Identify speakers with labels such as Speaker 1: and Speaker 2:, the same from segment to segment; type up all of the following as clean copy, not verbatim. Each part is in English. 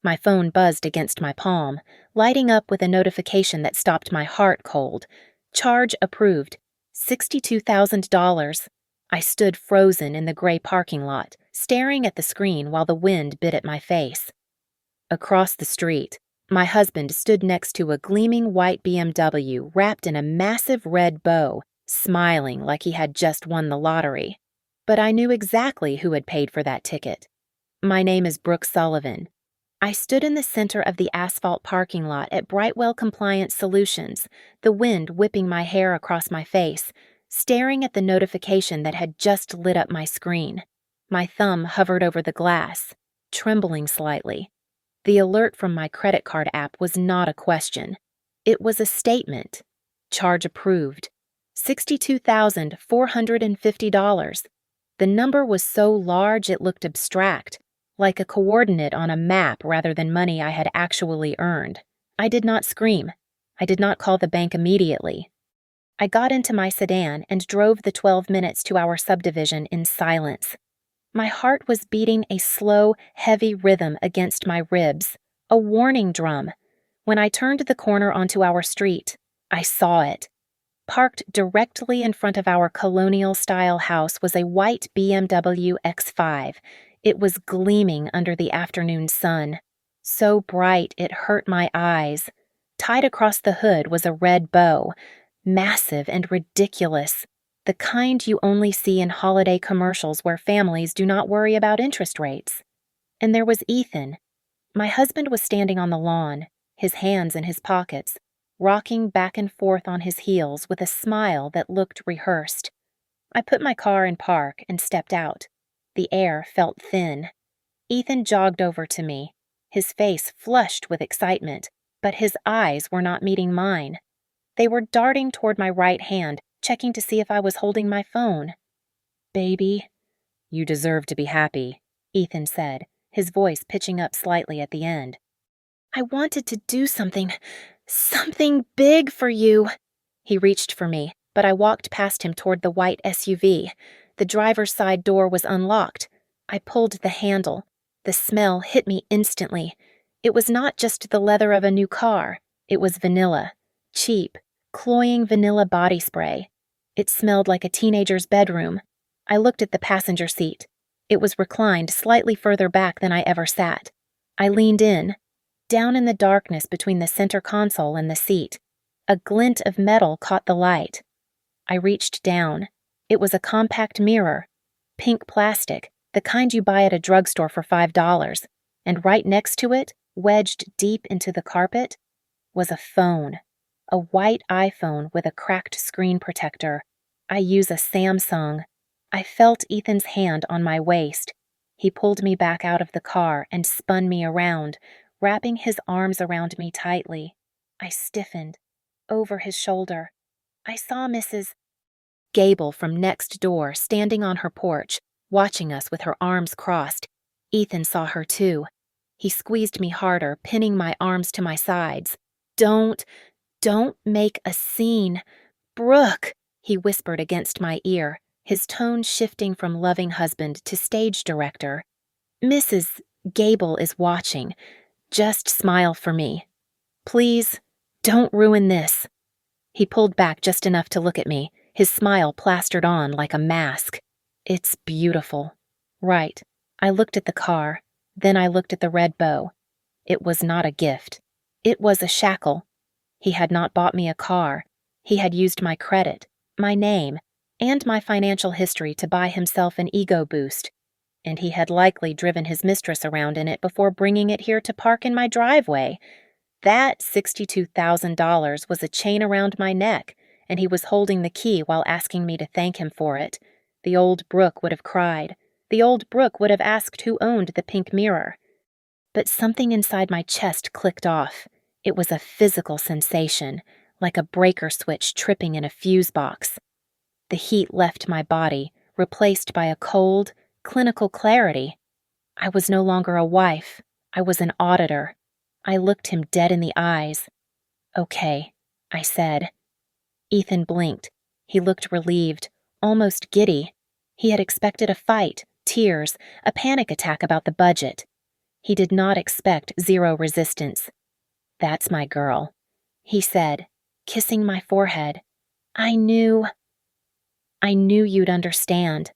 Speaker 1: My phone buzzed against my palm, lighting up with a notification that stopped my heart cold. Charge approved. $62,000. I stood frozen in the gray parking lot, staring at the screen while the wind bit at my face. Across the street, my husband stood next to a gleaming white BMW wrapped in a massive red bow, smiling like he had just won the lottery. But I knew exactly who had paid for that ticket. My name is Brooke Sullivan. I stood in the center of the asphalt parking lot at Brightwell Compliance Solutions, the wind whipping my hair across my face, staring at the notification that had just lit up my screen. My thumb hovered over the glass, trembling slightly. The alert from my credit card app was not a question. It was a statement. Charge approved. $62,450. The number was so large it looked abstract, like a coordinate on a map rather than money I had actually earned. I did not scream. I did not call the bank immediately. I got into my sedan and drove the 12 minutes to our subdivision in silence. My heart was beating a slow, heavy rhythm against my ribs, a warning drum. When I turned the corner onto our street, I saw it. Parked directly in front of our colonial-style house was a white BMW X5. It was gleaming under the afternoon sun, so bright it hurt my eyes. Tied across the hood was a red bow, massive and ridiculous, the kind you only see in holiday commercials where families do not worry about interest rates. And there was Ethan. My husband was standing on the lawn, his hands in his pockets, rocking back and forth on his heels with a smile that looked rehearsed. I put my car in park and stepped out. The air felt thin. Ethan jogged over to me, his face flushed with excitement, but his eyes were not meeting mine. They were darting toward my right hand, checking to see if I was holding my phone. "Baby." "You deserve to be happy," Ethan said, his voice pitching up slightly at the end. "I wanted to do something big for you." He reached for me, but I walked past him toward the white SUV. The driver's side door was unlocked. I pulled the handle. The smell hit me instantly. It was not just the leather of a new car. It was vanilla. Cheap, cloying vanilla body spray. It smelled like a teenager's bedroom. I looked at the passenger seat. It was reclined slightly further back than I ever sat. I leaned in. Down in the darkness between the center console and the seat, a glint of metal caught the light. I reached down. It was a compact mirror, pink plastic, the kind you buy at a drugstore for $5, and right next to it, wedged deep into the carpet, was a phone. A white iPhone with a cracked screen protector. I use a Samsung. I felt Ethan's hand on my waist. He pulled me back out of the car and spun me around, wrapping his arms around me tightly. I stiffened. Over his shoulder, I saw Mrs. Gable from next door standing on her porch, watching us with her arms crossed. Ethan saw her too. He squeezed me harder, pinning my arms to my sides. Don't make a scene. Brooke," he whispered against my ear, his tone shifting from loving husband to stage director. "Mrs. Gable is watching. Just smile for me. Please, don't ruin this." He pulled back just enough to look at me, his smile plastered on like a mask. "It's beautiful." Right. I looked at the car, then I looked at the red bow. It was not a gift. It was a shackle. He had not bought me a car. He had used my credit, my name, and my financial history to buy himself an ego boost. And he had likely driven his mistress around in it before bringing it here to park in my driveway. That $62,000 was a chain around my neck, and he was holding the key while asking me to thank him for it. The old Brooke would have cried. The old Brooke would have asked who owned the pink mirror. But something inside my chest clicked off. It was a physical sensation, like a breaker switch tripping in a fuse box. The heat left my body, replaced by a cold, clinical clarity. I was no longer a wife. I was an auditor. I looked him dead in the eyes. "Okay," I said. Ethan blinked. He looked relieved, almost giddy. He had expected a fight, tears, a panic attack about the budget. He did not expect zero resistance. "That's my girl," he said, kissing my forehead. I knew you'd understand."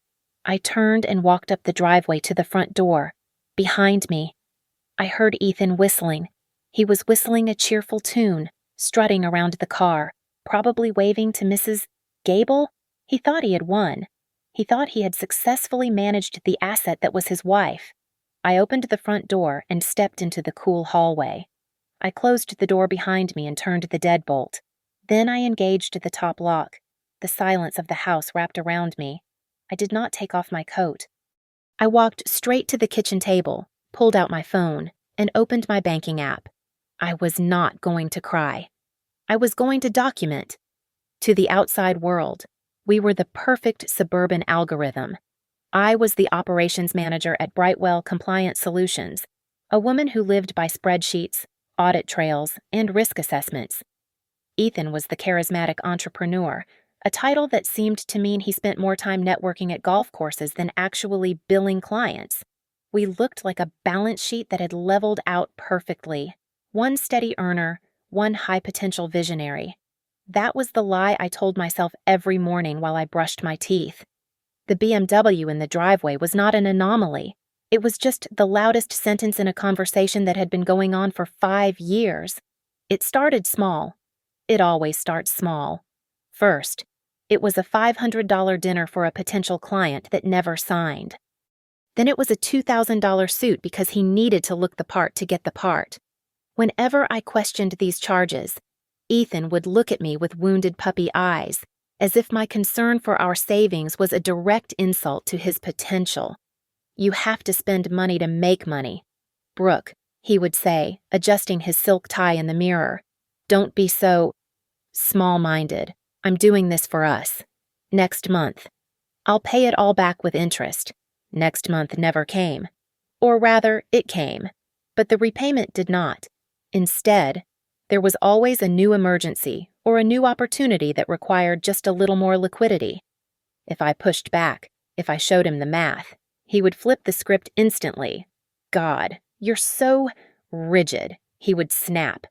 Speaker 1: I turned and walked up the driveway to the front door. Behind me, I heard Ethan whistling. He was whistling a cheerful tune, strutting around the car, probably waving to Mrs. Gable. He thought he had won. He thought he had successfully managed the asset that was his wife. I opened the front door and stepped into the cool hallway. I closed the door behind me and turned the deadbolt. Then I engaged the top lock. The silence of the house wrapped around me. I did not take off my coat. I walked straight to the kitchen table, pulled out my phone, and opened my banking app. I was not going to cry. I was going to document. To the outside world, we were the perfect suburban algorithm. I was the operations manager at Brightwell Compliance Solutions, a woman who lived by spreadsheets, audit trails, and risk assessments. Ethan was the charismatic entrepreneur, a title that seemed to mean he spent more time networking at golf courses than actually billing clients. We looked like a balance sheet that had leveled out perfectly. One steady earner, one high-potential visionary. That was the lie I told myself every morning while I brushed my teeth. The BMW in the driveway was not an anomaly. It was just the loudest sentence in a conversation that had been going on for 5 years. It started small. It always starts small. First, it was a $500 dinner for a potential client that never signed. Then it was a $2,000 suit because he needed to look the part to get the part. Whenever I questioned these charges, Ethan would look at me with wounded puppy eyes, as if my concern for our savings was a direct insult to his potential. "You have to spend money to make money. Brooke," he would say, adjusting his silk tie in the mirror, "don't be so small-minded. I'm doing this for us. Next month. I'll pay it all back with interest." Next month never came. Or rather, it came. But the repayment did not. Instead, there was always a new emergency or a new opportunity that required just a little more liquidity. If I pushed back, if I showed him the math, he would flip the script instantly. "God, you're so rigid," he would snap,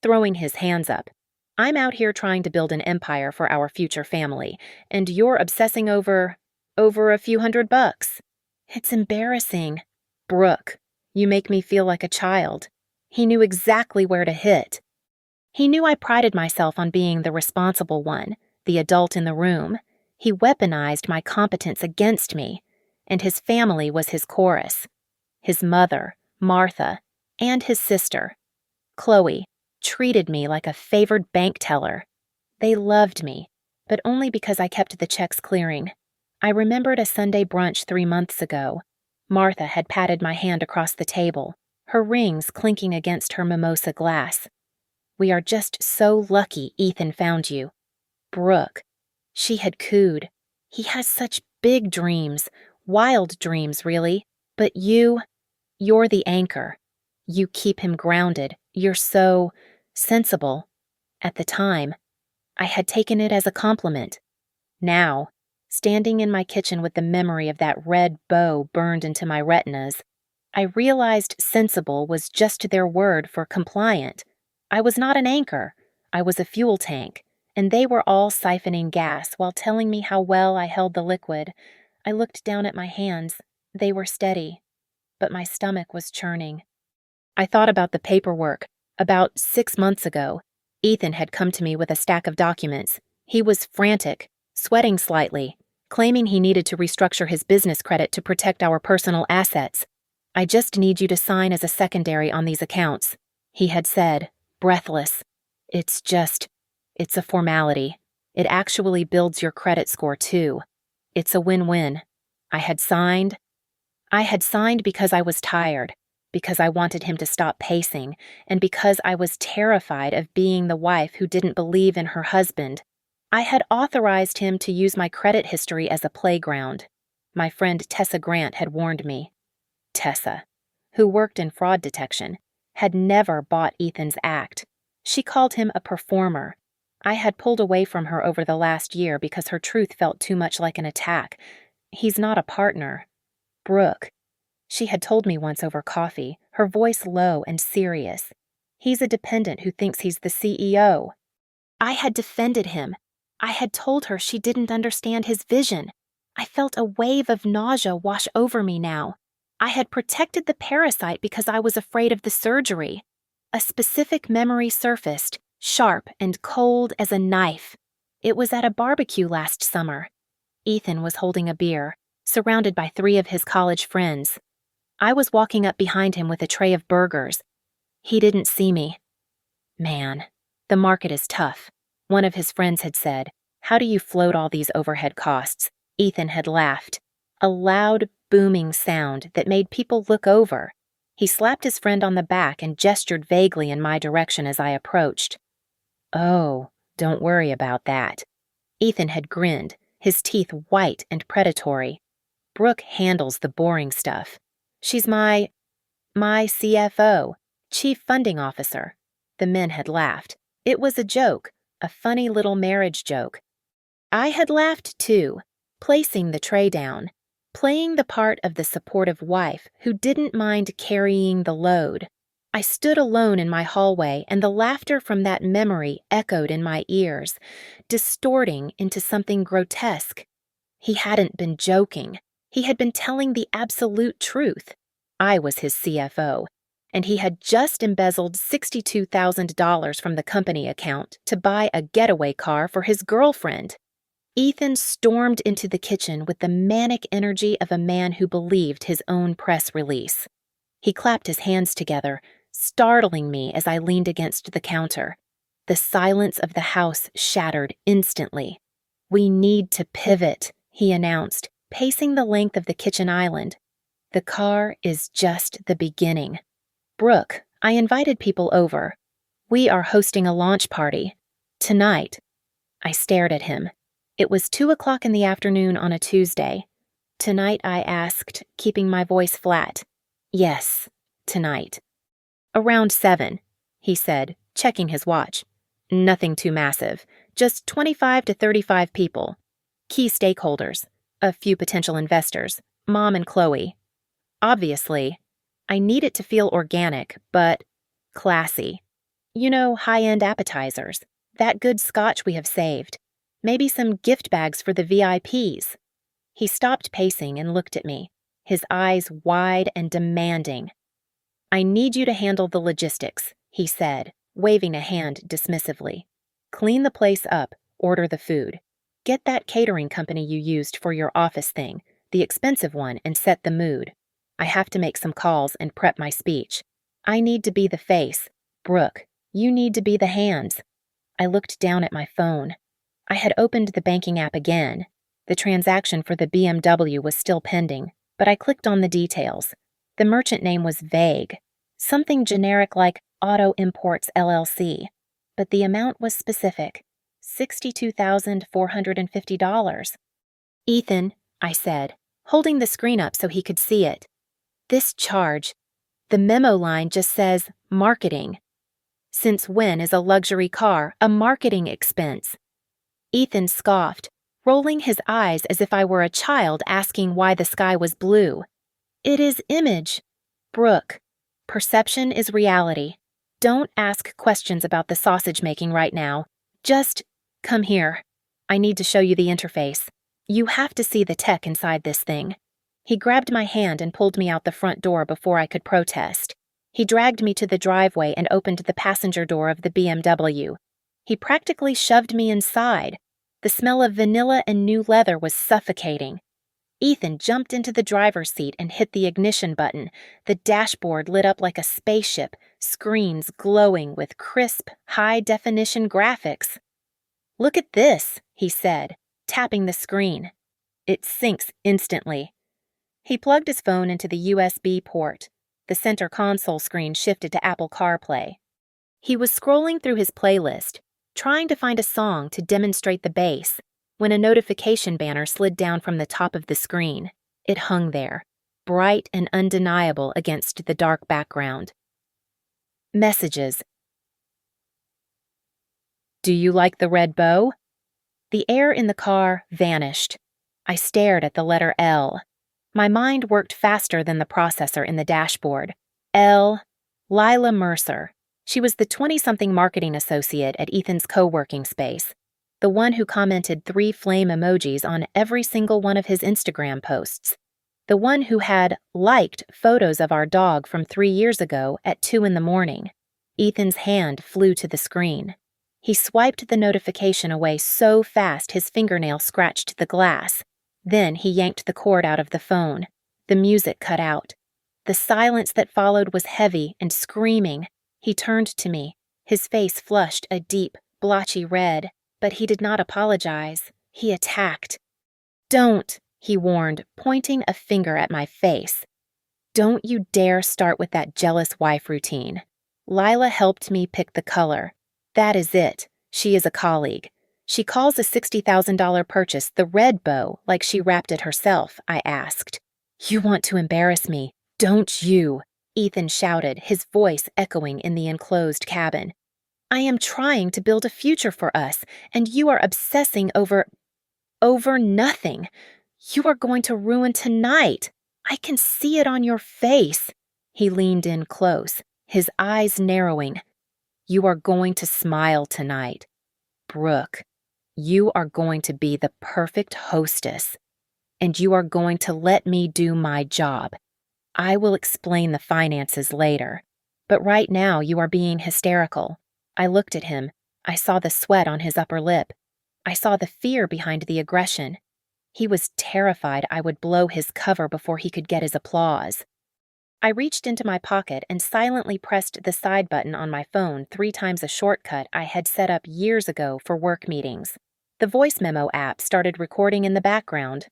Speaker 1: throwing his hands up. "I'm out here trying to build an empire for our future family, and you're obsessing over a few $100. It's embarrassing." "Brooke, you make me feel like a child." He knew exactly where to hit. He knew I prided myself on being the responsible one, the adult in the room. He weaponized my competence against me, and his family was his chorus. His mother, Martha, and his sister, Chloe, treated me like a favored bank teller. They loved me, but only because I kept the checks clearing. I remembered a Sunday brunch 3 months ago. Martha had patted my hand across the table, her rings clinking against her mimosa glass. "We are just so lucky Ethan found you." Brooke. She had cooed. "He has such big dreams, wild dreams, really. But you're the anchor. You keep him grounded. You're so sensible." At the time, I had taken it as a compliment. Now, standing in my kitchen with the memory of that red bow burned into my retinas, I realized sensible was just their word for compliant. I was not an anchor. I was a fuel tank, and they were all siphoning gas while telling me how well I held the liquid. I looked down at my hands. They were steady, but my stomach was churning. I thought about the paperwork. About 6 months ago, Ethan had come to me with a stack of documents. He was frantic, sweating slightly, claiming he needed to restructure his business credit to protect our personal assets. "I just need you to sign as a secondary on these accounts," he had said, breathless. It's a formality. It actually builds your credit score too. It's a win-win." I had signed because I was tired, because I wanted him to stop pacing, and because I was terrified of being the wife who didn't believe in her husband. I had authorized him to use my credit history as a playground. My friend Tessa Grant had warned me. Tessa, who worked in fraud detection, had never bought Ethan's act. She called him a performer. I had pulled away from her over the last year because her truth felt too much like an attack. "He's not a partner." Brooke. She had told me once over coffee, her voice low and serious. He's a dependent who thinks he's the CEO. I had defended him. I had told her she didn't understand his vision. I felt a wave of nausea wash over me now. I had protected the parasite because I was afraid of the surgery. A specific memory surfaced, sharp and cold as a knife. It was at a barbecue last summer. Ethan was holding a beer, surrounded by 3 of his college friends. I was walking up behind him with a tray of burgers. He didn't see me. Man, the market is tough. One of his friends had said, "How do you float all these overhead costs?" Ethan had laughed. A loud, booming sound that made people look over. He slapped his friend on the back and gestured vaguely in my direction as I approached. "Oh, don't worry about that." Ethan had grinned, his teeth white and predatory. "Brooke handles the boring stuff. She's my CFO, Chief Funding Officer." The men had laughed. It was a joke, a funny little marriage joke. I had laughed too, placing the tray down, playing the part of the supportive wife who didn't mind carrying the load. I stood alone in my hallway, and the laughter from that memory echoed in my ears, distorting into something grotesque. He hadn't been joking. He had been telling the absolute truth. I was his CFO, and he had just embezzled $62,000 from the company account to buy a getaway car for his girlfriend. Ethan stormed into the kitchen with the manic energy of a man who believed his own press release. He clapped his hands together, startling me as I leaned against the counter. The silence of the house shattered instantly. "We need to pivot," he announced, pacing the length of the kitchen island. "The car is just the beginning. Brooke, I invited people over. We are hosting a launch party. Tonight." I stared at him. It was 2 o'clock in the afternoon on a Tuesday. "Tonight?" I asked, keeping my voice flat. "Yes, tonight." "Around 7, he said, checking his watch. "Nothing too massive, just 25 to 35 people. Key stakeholders, a few potential investors, Mom and Chloe. Obviously, I need it to feel organic, but classy. You know, high-end appetizers, that good scotch we have saved. Maybe some gift bags for the VIPs. He stopped pacing and looked at me, his eyes wide and demanding. "I need you to handle the logistics," he said, waving a hand dismissively. "Clean the place up, order the food. Get that catering company you used for your office thing, the expensive one, and set the mood. I have to make some calls and prep my speech. I need to be the face. Brooke, you need to be the hands." I looked down at my phone. I had opened the banking app again. The transaction for the BMW was still pending, but I clicked on the details. The merchant name was vague, something generic like Auto Imports LLC, but the amount was specific, $62,450. "Ethan," I said, holding the screen up so he could see it. "This charge, the memo line just says marketing. Since when is a luxury car a marketing expense?" Ethan scoffed, rolling his eyes as if I were a child asking why the sky was blue. "It is image. Brooke, perception is reality. Don't ask questions about the sausage making right now. Just come here. I need to show you the interface. You have to see the tech inside this thing." He grabbed my hand and pulled me out the front door before I could protest. He dragged me to the driveway and opened the passenger door of the BMW. He practically shoved me inside. The smell of vanilla and new leather was suffocating. Ethan jumped into the driver's seat and hit the ignition button. The dashboard lit up like a spaceship, screens glowing with crisp, high-definition graphics. "Look at this," he said, tapping the screen. "It syncs instantly." He plugged his phone into the USB port. The center console screen shifted to Apple CarPlay. He was scrolling through his playlist, trying to find a song to demonstrate the bass, when a notification banner slid down from the top of the screen. It hung there, bright and undeniable against the dark background. Messages. "Do you like the red bow?" The air in the car vanished. I stared at the letter L. My mind worked faster than the processor in the dashboard. L. Lila Mercer. She was the 20-something marketing associate at Ethan's co-working space, the one who commented 3 flame emojis on every single one of his Instagram posts, the one who had liked photos of our dog from 3 years ago at 2 in the morning. Ethan's hand flew to the screen. He swiped the notification away so fast his fingernail scratched the glass. Then he yanked the cord out of the phone. The music cut out. The silence that followed was heavy and screaming. He turned to me. His face flushed a deep, blotchy red, but he did not apologize. He attacked. "Don't," he warned, pointing a finger at my face. "Don't you dare start with that jealous wife routine." Lila helped me pick the color. That is it. She is a colleague. She calls a $60,000 purchase the red bow like she wrapped it herself, I asked. "You want to embarrass me, don't you?" Ethan shouted, his voice echoing in the enclosed cabin. "I am trying to build a future for us, and you are obsessing over nothing. You are going to ruin tonight. I can see it on your face." He leaned in close, his eyes narrowing. "You are going to smile tonight. Brooke, you are going to be the perfect hostess, and you are going to let me do my job. I will explain the finances later, but right now you are being hysterical." I looked at him. I saw the sweat on his upper lip. I saw the fear behind the aggression. He was terrified I would blow his cover before he could get his applause. I reached into my pocket and silently pressed the side button on my phone 3 times a shortcut I had set up years ago for work meetings. The voice memo app started recording in the background.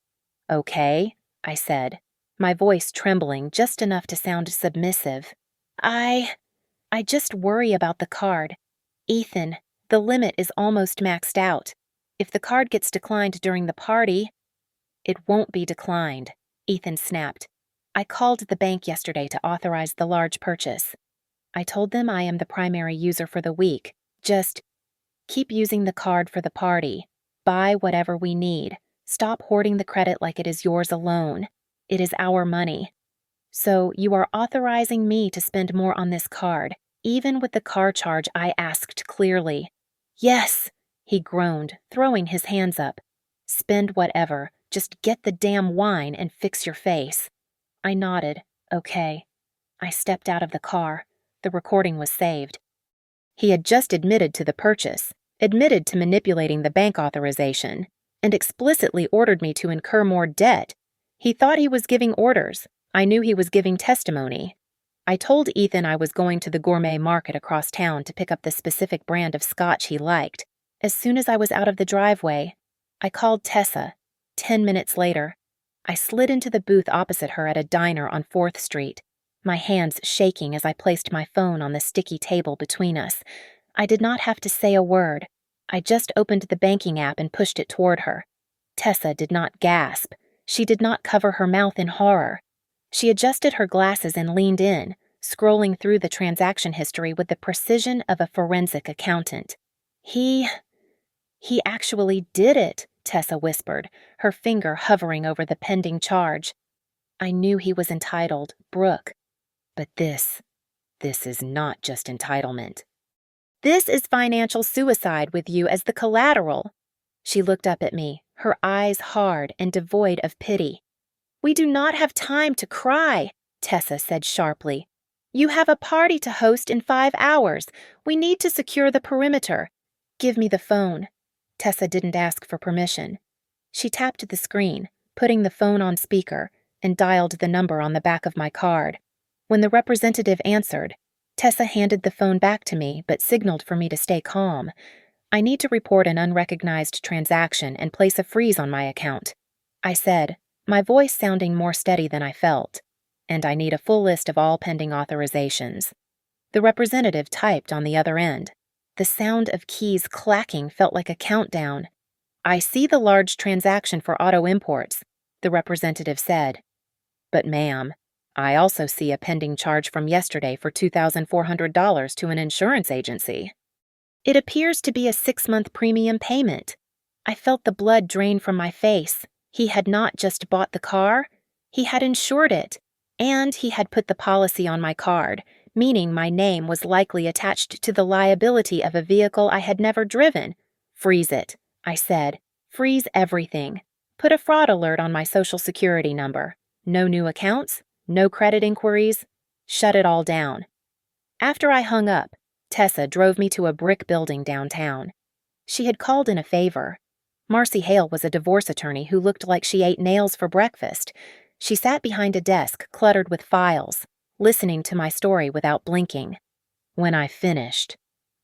Speaker 1: "Okay," I said, my voice trembling just enough to sound submissive. I just worry about the card. Ethan, the limit is almost maxed out. If the card gets declined during the party..." "It won't be declined," Ethan snapped. "I called the bank yesterday to authorize the large purchase. I told them I am the primary user for the week. Just keep using the card for the party. Buy whatever we need. Stop hoarding the credit like it is yours alone. It is our money. So you are authorizing me to spend more on this card, even with the car charge I asked clearly." "Yes," he groaned, throwing his hands up. "Spend whatever. Just get the damn wine and fix your face." I nodded. "Okay." I stepped out of the car. The recording was saved. He had just admitted to the purchase, admitted to manipulating the bank authorization, and explicitly ordered me to incur more debt. He thought he was giving orders. I knew he was giving testimony. I told Ethan I was going to the gourmet market across town to pick up the specific brand of scotch he liked. As soon as I was out of the driveway, I called Tessa. 10 minutes later, I slid into the booth opposite her at a diner on 4th Street, my hands shaking as I placed my phone on the sticky table between us. I did not have to say a word. I just opened the banking app and pushed it toward her. Tessa did not gasp. She did not cover her mouth in horror. She adjusted her glasses and leaned in, scrolling through the transaction history with the precision of a forensic accountant. He actually did it," Tessa whispered, her finger hovering over the pending charge. "I knew he was entitled, Brooke. But this is not just entitlement. This is financial suicide with you as the collateral." She looked up at me, her eyes hard and devoid of pity. "We do not have time to cry," Tessa said sharply. "You have a party to host in 5 hours. We need to secure the perimeter. Give me the phone." Tessa didn't ask for permission. She tapped the screen, putting the phone on speaker, and dialed the number on the back of my card. When the representative answered, Tessa handed the phone back to me but signaled for me to stay calm. "I need to report an unrecognized transaction and place a freeze on my account," I said, my voice sounding more steady than I felt. "And I need a full list of all pending authorizations." The representative typed on the other end. The sound of keys clacking felt like a countdown. "I see the large transaction for auto imports," the representative said. "But ma'am, I also see a pending charge from yesterday for $2,400 to an insurance agency." "It appears to be a 6-month premium payment." I felt the blood drain from my face. He had not just bought the car, he had insured it. And he had put the policy on my card, meaning my name was likely attached to the liability of a vehicle I had never driven. Freeze it, I said. Freeze everything. Put a fraud alert on my social security number. No new accounts, no credit inquiries. Shut it all down. After I hung up, Tessa drove me to a brick building downtown. She had called in a favor. Marcy Hale was a divorce attorney who looked like she ate nails for breakfast. She sat behind a desk cluttered with files, listening to my story without blinking. When I finished,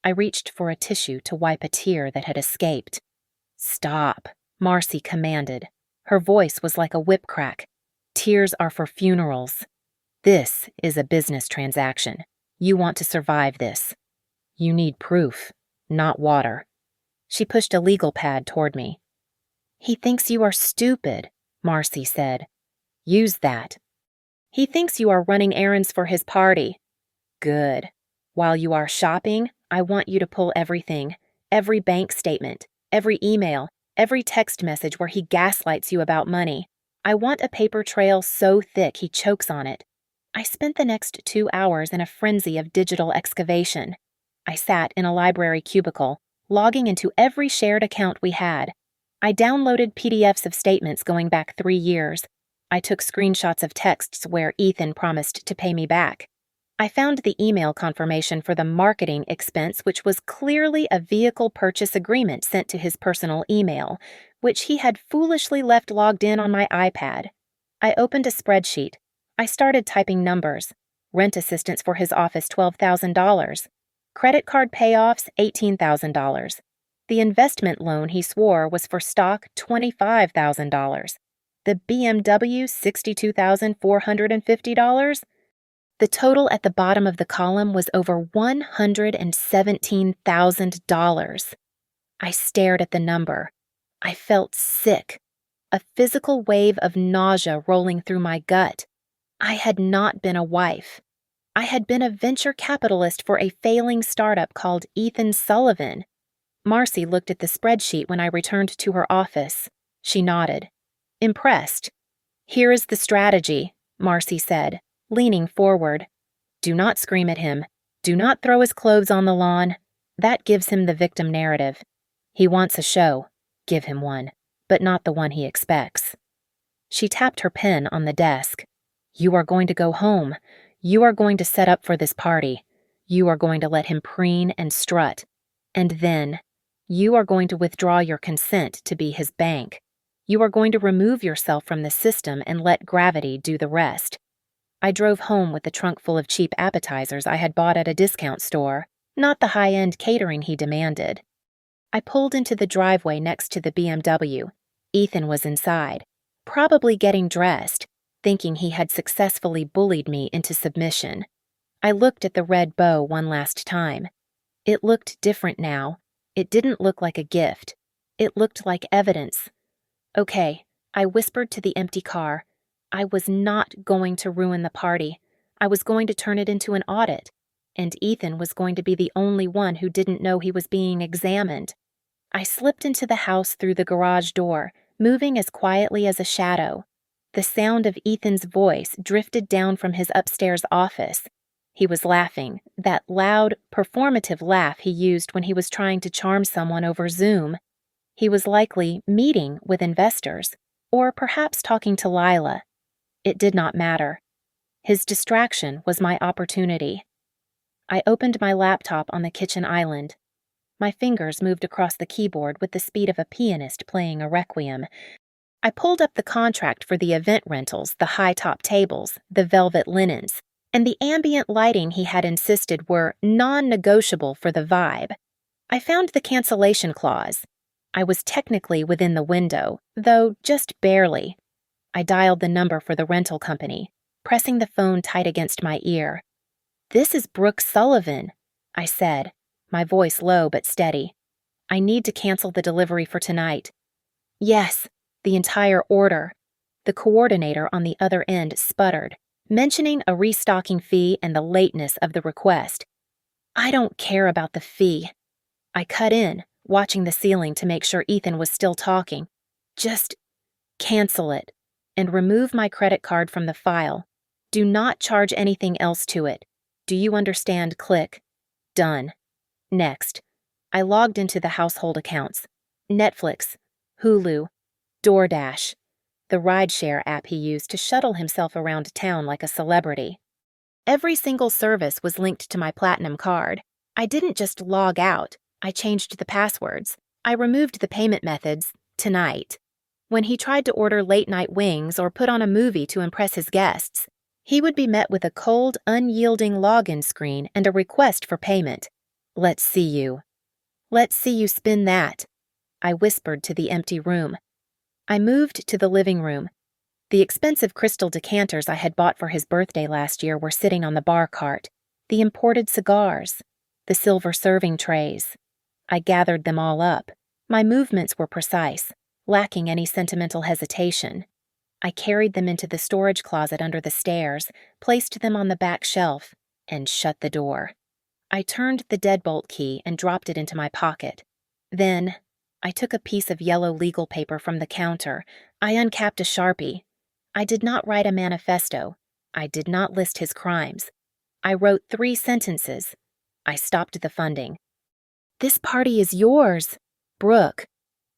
Speaker 1: I reached for a tissue to wipe a tear that had escaped. "Stop," Marcy commanded. Her voice was like a whip crack. "Tears are for funerals. This is a business transaction. You want to survive this. You need proof, not water." She pushed a legal pad toward me. "He thinks you are stupid," Marcy said. "Use that. He thinks you are running errands for his party. Good. While you are shopping, I want you to pull everything, every bank statement, every email, every text message where he gaslights you about money. I want a paper trail so thick he chokes on it." I spent the next 2 hours in a frenzy of digital excavation. I sat in a library cubicle, logging into every shared account we had. I downloaded PDFs of statements going back 3 years. I took screenshots of texts where Ethan promised to pay me back. I found the email confirmation for the marketing expense, which was clearly a vehicle purchase agreement sent to his personal email, which he had foolishly left logged in on my iPad. I opened a spreadsheet. I started typing numbers. Rent assistance for his office, $12,000. Credit card payoffs, $18,000. The investment loan he swore was for stock, $25,000. The BMW, $62,450. The total at the bottom of the column was over $117,000. I stared at the number. I felt sick, a physical wave of nausea rolling through my gut. I had not been a wife. I had been a venture capitalist for a failing startup called Ethan Sullivan. Marcy looked at the spreadsheet when I returned to her office. She nodded. Impressed. "Here is the strategy," Marcy said, leaning forward. "Do not scream at him. Do not throw his clothes on the lawn. That gives him the victim narrative. He wants a show. Give him one, but not the one he expects." She tapped her pen on the desk. "You are going to go home. You are going to set up for this party. You are going to let him preen and strut. And then, you are going to withdraw your consent to be his bank. You are going to remove yourself from the system and let gravity do the rest." I drove home with the trunk full of cheap appetizers I had bought at a discount store, not the high-end catering he demanded. I pulled into the driveway next to the BMW. Ethan was inside, probably getting dressed, thinking he had successfully bullied me into submission. I looked at the red bow one last time. It looked different now. It didn't look like a gift. It looked like evidence. "Okay," I whispered to the empty car. I was not going to ruin the party. I was going to turn it into an audit. And Ethan was going to be the only one who didn't know he was being examined. I slipped into the house through the garage door, moving as quietly as a shadow. The sound of Ethan's voice drifted down from his upstairs office. He was laughing, that loud, performative laugh he used when he was trying to charm someone over Zoom. He was likely meeting with investors, or perhaps talking to Lila. It did not matter. His distraction was my opportunity. I opened my laptop on the kitchen island. My fingers moved across the keyboard with the speed of a pianist playing a requiem. I pulled up the contract for the event rentals, the high-top tables, the velvet linens, and the ambient lighting he had insisted were non-negotiable for the vibe. I found the cancellation clause. I was technically within the window, though just barely. I dialed the number for the rental company, pressing the phone tight against my ear. "This is Brooke Sullivan," I said, my voice low but steady. "I need to cancel the delivery for tonight." "Yes, the entire order." The coordinator on the other end sputtered, mentioning a restocking fee and the lateness of the request. "I don't care about the fee." I cut in, watching the ceiling to make sure Ethan was still talking. "Just cancel it, and remove my credit card from the file. Do not charge anything else to it. Do you understand? Click. Done. Next. I logged into the household accounts. Netflix, Hulu, DoorDash, the rideshare app he used to shuttle himself around town like a celebrity. Every single service was linked to my Platinum card. I didn't just log out, I changed the passwords. I removed the payment methods, tonight. When he tried to order late-night wings or put on a movie to impress his guests, he would be met with a cold, unyielding login screen and a request for payment. Let's see you. Let's see you spin that, I whispered to the empty room. I moved to the living room. The expensive crystal decanters I had bought for his birthday last year were sitting on the bar cart, the imported cigars, the silver serving trays. I gathered them all up. My movements were precise, lacking any sentimental hesitation. I carried them into the storage closet under the stairs, placed them on the back shelf, and shut the door. I turned the deadbolt key and dropped it into my pocket. Then, I took a piece of yellow legal paper from the counter. I uncapped a Sharpie. I did not write a manifesto. I did not list his crimes. I wrote 3 sentences. I stopped the funding. This party is yours, Brooke.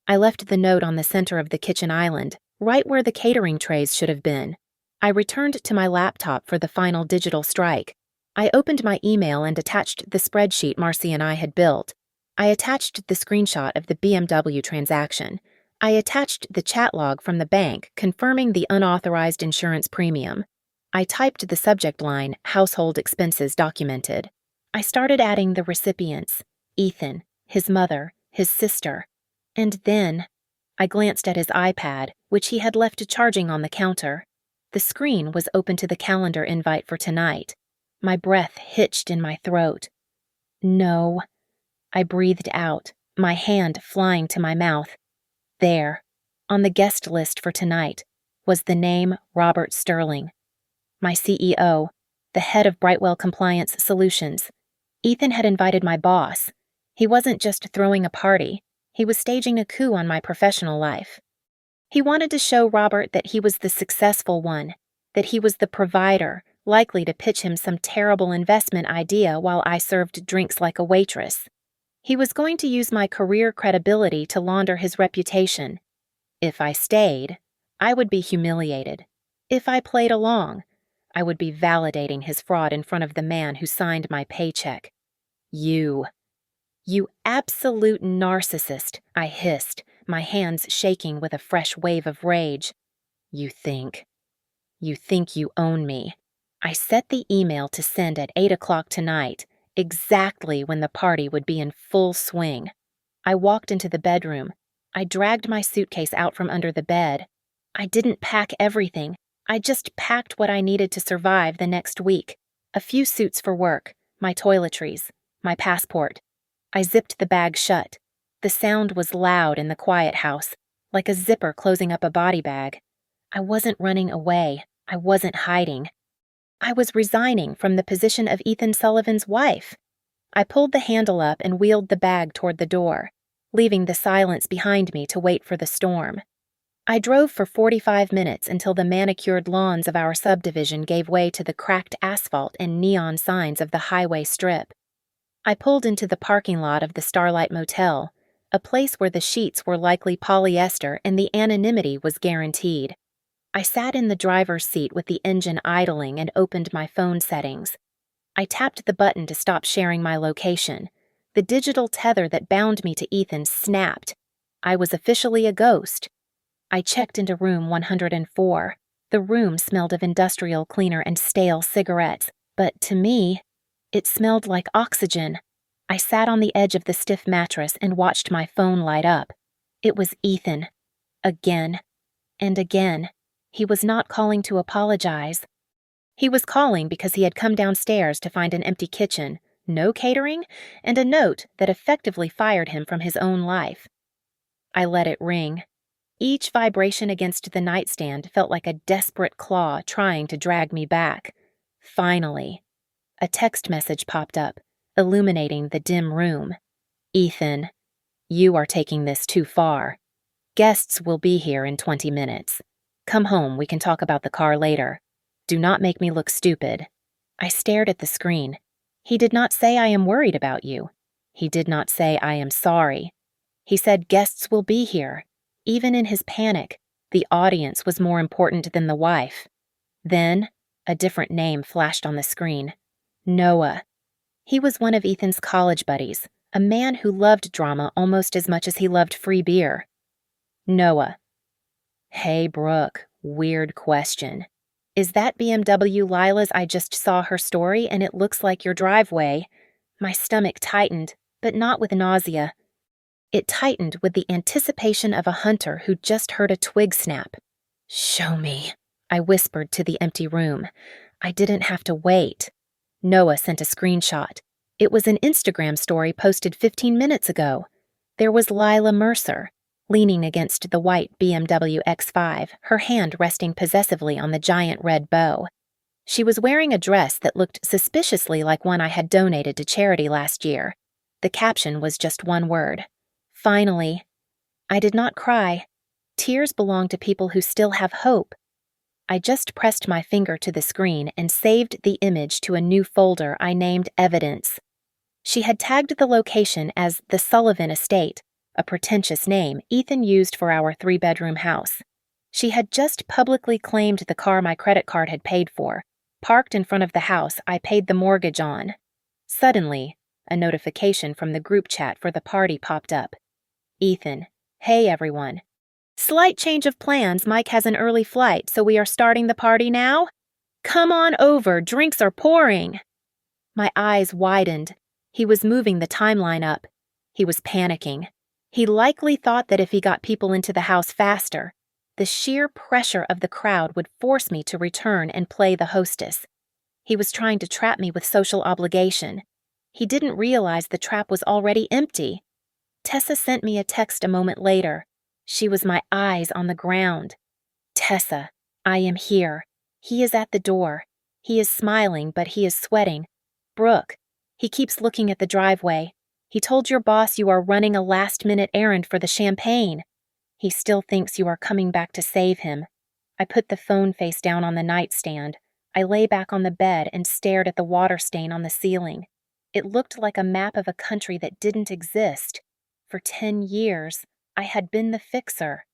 Speaker 1: I left the note on the center of the kitchen island, right where the catering trays should have been. I returned to my laptop for the final digital strike. I opened my email and attached the spreadsheet Marcy and I had built. I attached the screenshot of the BMW transaction. I attached the chat log from the bank confirming the unauthorized insurance premium. I typed the subject line, household expenses documented. I started adding the recipients, Ethan, his mother, his sister. And then, I glanced at his iPad, which he had left charging on the counter. The screen was open to the calendar invite for tonight. My breath hitched in my throat. No. I breathed out, my hand flying to my mouth. There, on the guest list for tonight, was the name Robert Sterling. My CEO, the head of Brightwell Compliance Solutions. Ethan had invited my boss. He wasn't just throwing a party, he was staging a coup on my professional life. He wanted to show Robert that he was the successful one, that he was the provider, likely to pitch him some terrible investment idea while I served drinks like a waitress. He was going to use my career credibility to launder his reputation. If I stayed, I would be humiliated. If I played along, I would be validating his fraud in front of the man who signed my paycheck. You absolute narcissist, I hissed, my hands shaking with a fresh wave of rage. You think you own me. I set the email to send at 8 o'clock tonight, exactly when the party would be in full swing. I walked into the bedroom. I dragged my suitcase out from under the bed. I didn't pack everything. I just packed what I needed to survive the next week. A few suits for work, my toiletries, my passport. I zipped the bag shut. The sound was loud in the quiet house, like a zipper closing up a body bag. I wasn't running away. I wasn't hiding. I was resigning from the position of Ethan Sullivan's wife. I pulled the handle up and wheeled the bag toward the door, leaving the silence behind me to wait for the storm. I drove for 45 minutes until the manicured lawns of our subdivision gave way to the cracked asphalt and neon signs of the highway strip. I pulled into the parking lot of the Starlight Motel, a place where the sheets were likely polyester and the anonymity was guaranteed. I sat in the driver's seat with the engine idling and opened my phone settings. I tapped the button to stop sharing my location. The digital tether that bound me to Ethan snapped. I was officially a ghost. I checked into room 104. The room smelled of industrial cleaner and stale cigarettes, but to me, it smelled like oxygen. I sat on the edge of the stiff mattress and watched my phone light up. It was Ethan. Again. And again. He was not calling to apologize. He was calling because he had come downstairs to find an empty kitchen, no catering, and a note that effectively fired him from his own life. I let it ring. Each vibration against the nightstand felt like a desperate claw trying to drag me back. Finally, a text message popped up, illuminating the dim room. Ethan, you are taking this too far. Guests will be here in 20 minutes. Come home, we can talk about the car later. Do not make me look stupid. I stared at the screen. He did not say I am worried about you. He did not say I am sorry. He said guests will be here. Even in his panic, the audience was more important than the wife. Then, a different name flashed on the screen. Noah. He was one of Ethan's college buddies, a man who loved drama almost as much as he loved free beer. Noah. Hey, Brooke, weird question. Is that BMW Lila's? I just saw her story and it looks like your driveway. My stomach tightened, but not with nausea. It tightened with the anticipation of a hunter who just heard a twig snap. Show me, I whispered to the empty room. I didn't have to wait. Noah sent a screenshot. It was an Instagram story posted 15 minutes ago. There was Lila Mercer, leaning against the white BMW X5, her hand resting possessively on the giant red bow. She was wearing a dress that looked suspiciously like one I had donated to charity last year. The caption was just one word. Finally. I did not cry. Tears belong to people who still have hope. I just pressed my finger to the screen and saved the image to a new folder I named Evidence. She had tagged the location as the Sullivan Estate, a pretentious name Ethan used for our 3-bedroom house. She had just publicly claimed the car my credit card had paid for, parked in front of the house I paid the mortgage on. Suddenly, a notification from the group chat for the party popped up. Ethan, hey everyone. Slight change of plans, Mike has an early flight, so we are starting the party now? Come on over, drinks are pouring. My eyes widened. He was moving the timeline up. He was panicking. He likely thought that if he got people into the house faster, the sheer pressure of the crowd would force me to return and play the hostess. He was trying to trap me with social obligation. He didn't realize the trap was already empty. Tessa sent me a text a moment later. She was my eyes on the ground. Tessa, I am here. He is at the door. He is smiling, but he is sweating. Brooke, he keeps looking at the driveway. He told your boss you are running a last-minute errand for the champagne. He still thinks you are coming back to save him. I put the phone face down on the nightstand. I lay back on the bed and stared at the water stain on the ceiling. It looked like a map of a country that didn't exist. For 10 years, I had been the fixer.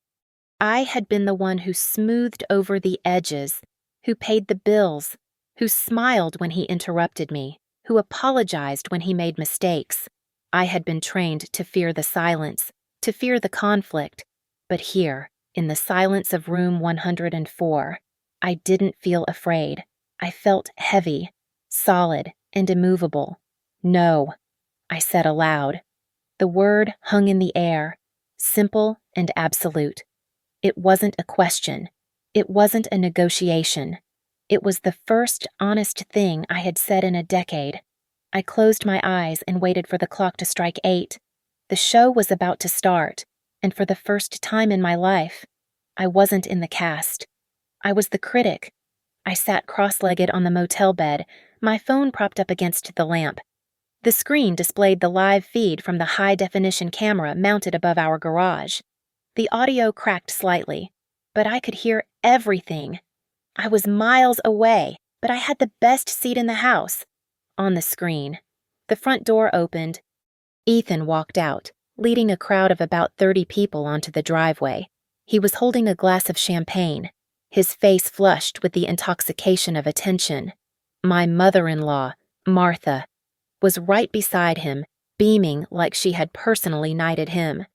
Speaker 1: I had been the one who smoothed over the edges, who paid the bills, who smiled when he interrupted me, who apologized when he made mistakes. I had been trained to fear the silence, to fear the conflict. But here, in the silence of room 104, I didn't feel afraid. I felt heavy, solid, and immovable. No, I said aloud. The word hung in the air, simple and absolute. It wasn't a question. It wasn't a negotiation. It was the first honest thing I had said in a decade. I closed my eyes and waited for the clock to strike 8. The show was about to start, and for the first time in my life, I wasn't in the cast. I was the critic. I sat cross-legged on the motel bed, my phone propped up against the lamp. The screen displayed the live feed from the high-definition camera mounted above our garage. The audio cracked slightly, but I could hear everything. I was miles away, but I had the best seat in the house. On the screen. The front door opened. Ethan walked out, leading a crowd of about 30 people onto the driveway. He was holding a glass of champagne, his face flushed with the intoxication of attention. My mother-in-law, Martha, was right beside him, beaming like she had personally knighted him.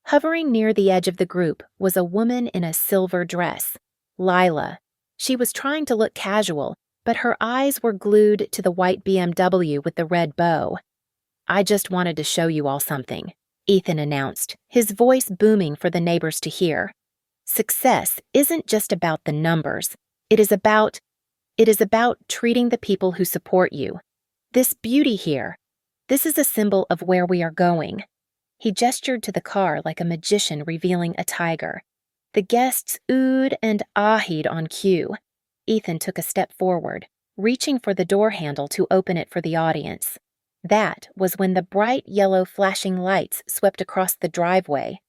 Speaker 1: Hovering near the edge of the group was a woman in a silver dress, Lila. She was trying to look casual, but her eyes were glued to the white BMW with the red bow. I just wanted to show you all something, Ethan announced, his voice booming for the neighbors to hear. Success isn't just about the numbers. It is about treating the people who support you. This beauty here, this is a symbol of where we are going. He gestured to the car like a magician revealing a tiger. The guests oohed and ahied on cue. Ethan took a step forward, reaching for the door handle to open it for the audience. That was when the bright yellow flashing lights swept across the driveway.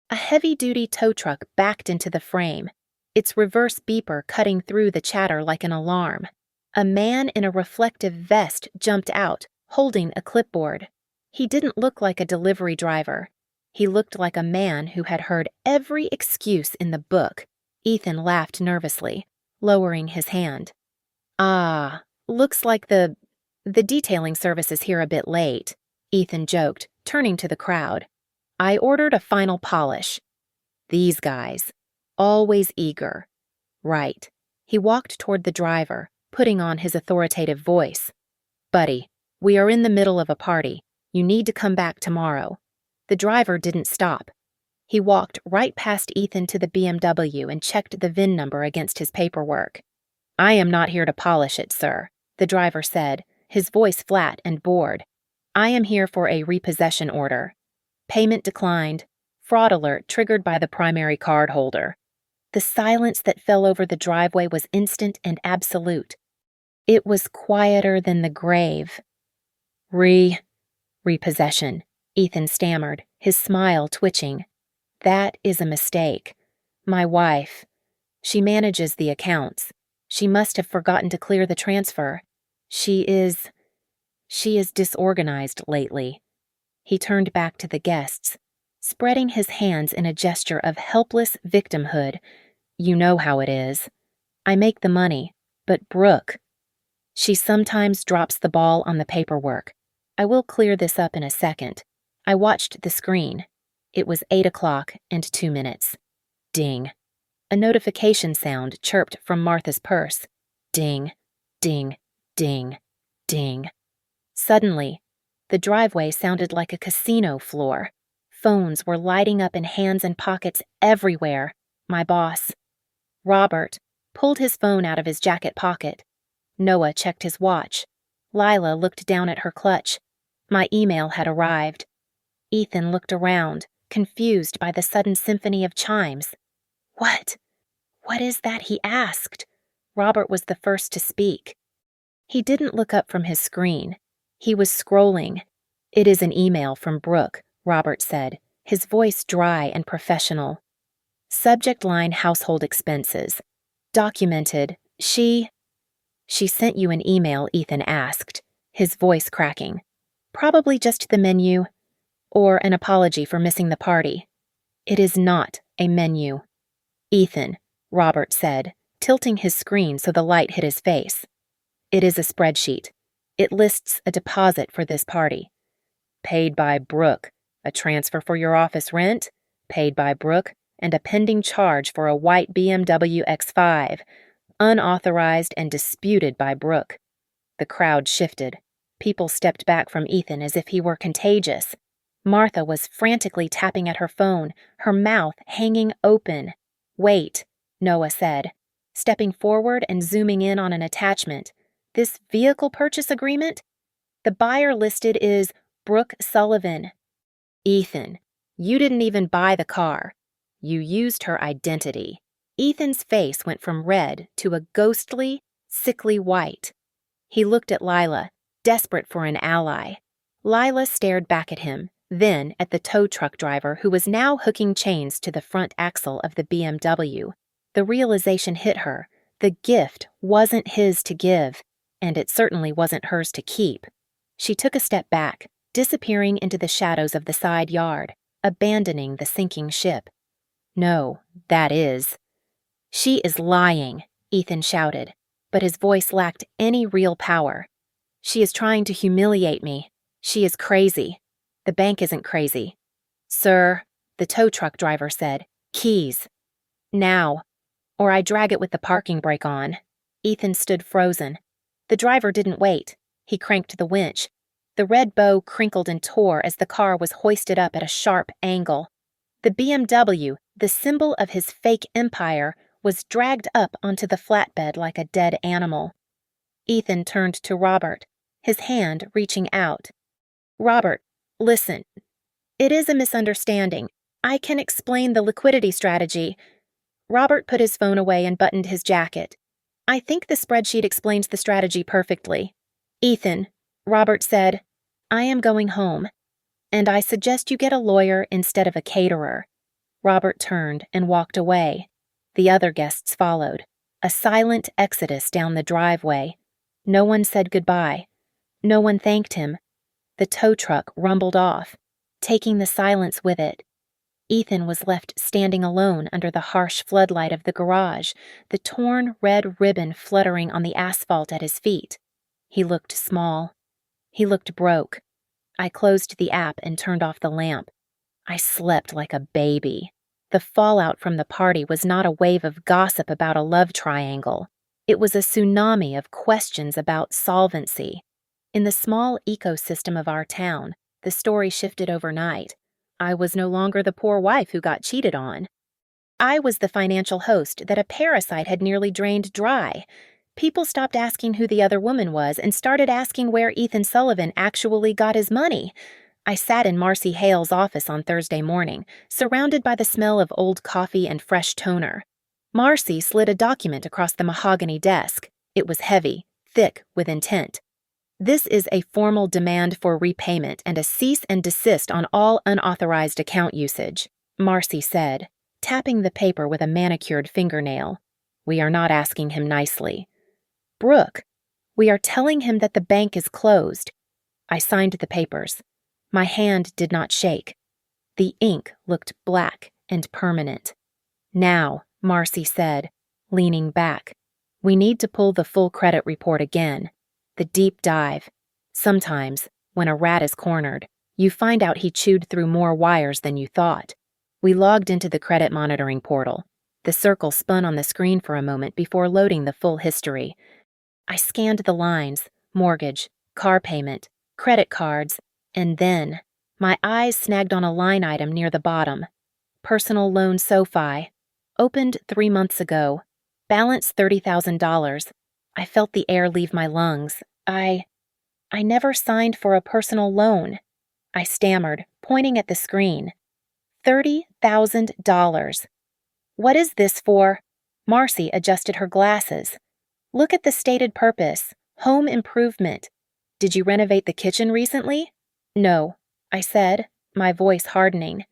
Speaker 1: A heavy-duty tow truck backed into the frame. its reverse beeper cutting through the chatter like an alarm. A man in a reflective vest jumped out, holding a clipboard. He didn't look like a delivery driver. He looked like a man who had heard every excuse in the book. Ethan laughed nervously, lowering his hand. "Ah, looks like the detailing service is here a bit late," Ethan joked, turning to the crowd. "I ordered a final polish. These guys, always eager." Right. He walked toward the driver, putting on his authoritative voice. "Buddy, we are in the middle of a party. You need to come back tomorrow." The driver didn't stop. He walked right past Ethan to the BMW and checked the VIN number against his paperwork. "I am not here to polish it, sir," the driver said, his voice flat and bored. "I am here for a repossession order. Payment declined. Fraud alert triggered by the primary card holder." The silence that fell over the driveway was instant and absolute. It was quieter than the grave. Repossession, Ethan stammered, his smile twitching. "That is a mistake. My wife, she manages the accounts. She must have forgotten to clear the transfer. She is disorganized lately." He turned back to the guests, spreading his hands in a gesture of helpless victimhood. "You know how it is. I make the money, but Brooke, she sometimes drops the ball on the paperwork. I will clear this up in a second." I watched the screen. It was 8 o'clock and 2 minutes. Ding. A notification sound chirped from Martha's purse. Ding, ding, ding, ding. Suddenly, the driveway sounded like a casino floor. Phones were lighting up in hands and pockets everywhere. My boss, Robert, pulled his phone out of his jacket pocket. Noah checked his watch. Lila looked down at her clutch. My email had arrived. Ethan looked around, confused by the sudden symphony of chimes. "What? What is that?" he asked. Robert was the first to speak. He didn't look up from his screen. He was scrolling. "It is an email from Brooke," Robert said, his voice dry and professional. Subject line: household expenses. Documented. She sent you an email," Ethan asked, his voice cracking. "Probably just the menu. Or an apology for missing the party." "It is not a menu." "Ethan," Robert said, tilting his screen so the light hit his face. "It is a spreadsheet. It lists a deposit for this party. Paid by Brooke, a transfer for your office rent, paid by Brooke, and a pending charge for a white BMW X5, unauthorized and disputed by Brooke." The crowd shifted. People stepped back from Ethan as if he were contagious. Martha was frantically tapping at her phone, her mouth hanging open. "Wait," Noah said, stepping forward and zooming in on an attachment. "This vehicle purchase agreement? The buyer listed is Brooke Sullivan." "Ethan, you didn't even buy the car. You used her identity." Ethan's face went from red to a ghostly, sickly white. He looked at Lila, desperate for an ally. Lila stared back at him, then at the tow truck driver who was now hooking chains to the front axle of the BMW. The realization hit her. The gift wasn't his to give, and it certainly wasn't hers to keep. She took a step back, disappearing into the shadows of the side yard, abandoning the sinking ship. "No, that is." "She is lying," Ethan shouted, but his voice lacked any real power. "She is trying to humiliate me. She is crazy. The bank isn't crazy." "Sir," the tow truck driver said, "keys. Now, or I drag it with the parking brake on." Ethan stood frozen. The driver didn't wait. He cranked the winch. The red bow crinkled and tore as the car was hoisted up at a sharp angle. The BMW, the symbol of his fake empire, was dragged up onto the flatbed like a dead animal. Ethan turned to Robert, his hand reaching out. "Robert, listen. It is a misunderstanding. I can explain the liquidity strategy." Robert put his phone away and buttoned his jacket. "I think the spreadsheet explains the strategy perfectly." "Ethan," Robert said, "I am going home, and I suggest you get a lawyer instead of a caterer." Robert turned and walked away. The other guests followed, a silent exodus down the driveway. No one said goodbye. No one thanked him. The tow truck rumbled off, taking the silence with it. Ethan was left standing alone under the harsh floodlight of the garage, the torn red ribbon fluttering on the asphalt at his feet. He looked small. He looked broke. I closed the app and turned off the lamp. I slept like a baby. The fallout from the party was not a wave of gossip about a love triangle. It was a tsunami of questions about solvency. In the small ecosystem of our town, the story shifted overnight. I was no longer the poor wife who got cheated on. I was the financial host that a parasite had nearly drained dry. People stopped asking who the other woman was and started asking where Ethan Sullivan actually got his money. I sat in Marcy Hale's office on Thursday morning, surrounded by the smell of old coffee and fresh toner. Marcy slid a document across the mahogany desk. It was heavy, thick with intent. This is a formal demand for repayment and a cease and desist on all unauthorized account usage, Marcy said, tapping the paper with a manicured fingernail. We are not asking him nicely. Brooke, we are telling him that the bank is closed. I signed the papers. My hand did not shake. The ink looked black and permanent. Now, Marcy said, leaning back, we need to pull the full credit report again. The deep dive. Sometimes, when a rat is cornered, you find out he chewed through more wires than you thought. We logged into the credit monitoring portal. The circle spun on the screen for a moment before loading the full history. I scanned the lines, mortgage, car payment, credit cards, and then my eyes snagged on a line item near the bottom. Personal loan SoFi. Opened 3 months ago. Balance $30,000. I felt the air leave my lungs. I never signed for a personal loan. I stammered, pointing at the screen. $30,000. What is this for? Marcy adjusted her glasses. Look at the stated purpose. Home improvement. Did you renovate the kitchen recently? No, I said, my voice hardening.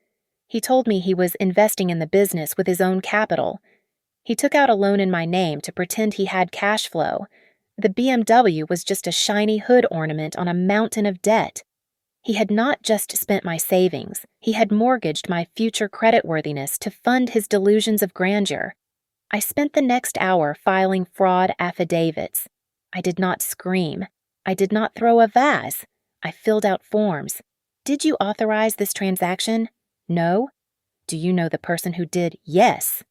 Speaker 1: He told me he was investing in the business with his own capital. He took out a loan in my name to pretend he had cash flow. The BMW was just a shiny hood ornament on a mountain of debt. He had not just spent my savings, he had mortgaged my future creditworthiness to fund his delusions of grandeur. I spent the next hour filing fraud affidavits. I did not scream. I did not throw a vase. I filled out forms. Did you authorize this transaction? No? Do you know the person who did? Yes.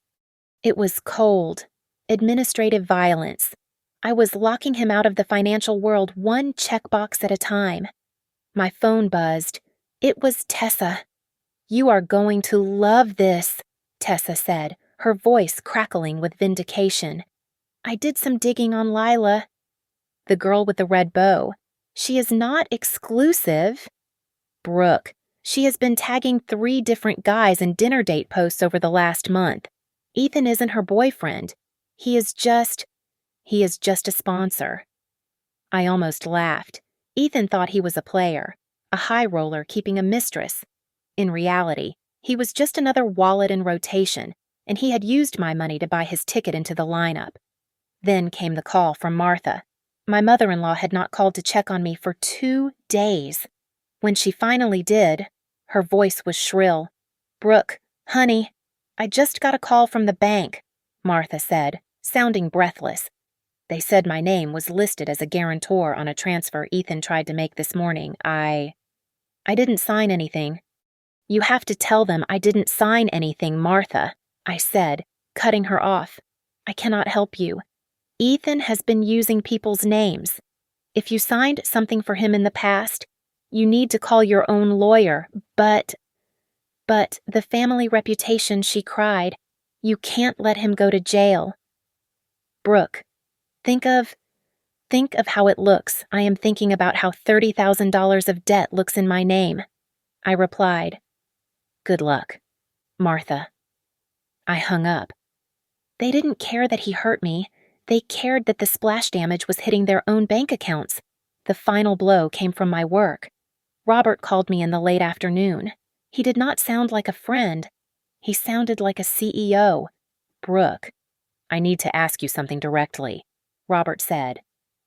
Speaker 1: It was cold. Administrative violence. I was locking him out of the financial world one checkbox at a time. My phone buzzed. It was Tessa. You are going to love this, Tessa said, her voice crackling with vindication. I did some digging on Lila. The girl with the red bow. She is not exclusive. Brooke. She has been tagging 3 different guys in dinner date posts over the last month. Ethan isn't her boyfriend. He is just a sponsor. I almost laughed. Ethan thought he was a player, a high roller keeping a mistress. In reality, he was just another wallet in rotation, and he had used my money to buy his ticket into the lineup. Then came the call from Martha. My mother-in-law had not called to check on me for 2 days. When she finally did, her voice was shrill. Brooke, honey, I just got a call from the bank, Martha said, sounding breathless. They said my name was listed as a guarantor on a transfer Ethan tried to make this morning. I didn't sign anything. You have to tell them I didn't sign anything, Martha, I said, cutting her off. I cannot help you. Ethan has been using people's names. If you signed something for him in the past, you need to call your own lawyer, but the family reputation, she cried. You can't let him go to jail. Brooke, think of how it looks. I am thinking about how $30,000 of debt looks in my name. I replied. Good luck, Martha. I hung up. They didn't care that he hurt me. They cared that the splash damage was hitting their own bank accounts. The final blow came from my work. Robert called me in the late afternoon. He did not sound like a friend. He sounded like a CEO. Brooke, I need to ask you something directly, Robert said,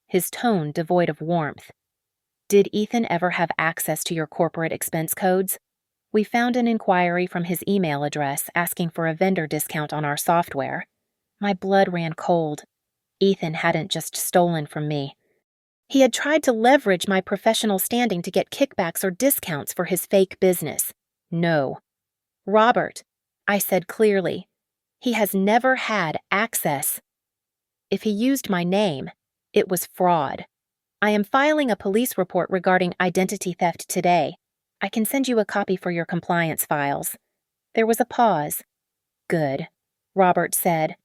Speaker 1: his tone devoid of warmth. Did Ethan ever have access to your corporate expense codes? We found an inquiry from his email address asking for a vendor discount on our software. My blood ran cold. Ethan hadn't just stolen from me. He had tried to leverage my professional standing to get kickbacks or discounts for his fake business. No. Robert, I said clearly, he has never had access. If he used my name, it was fraud. I am filing a police report regarding identity theft today. I can send you a copy for your compliance files. There was a pause. Good, Robert said.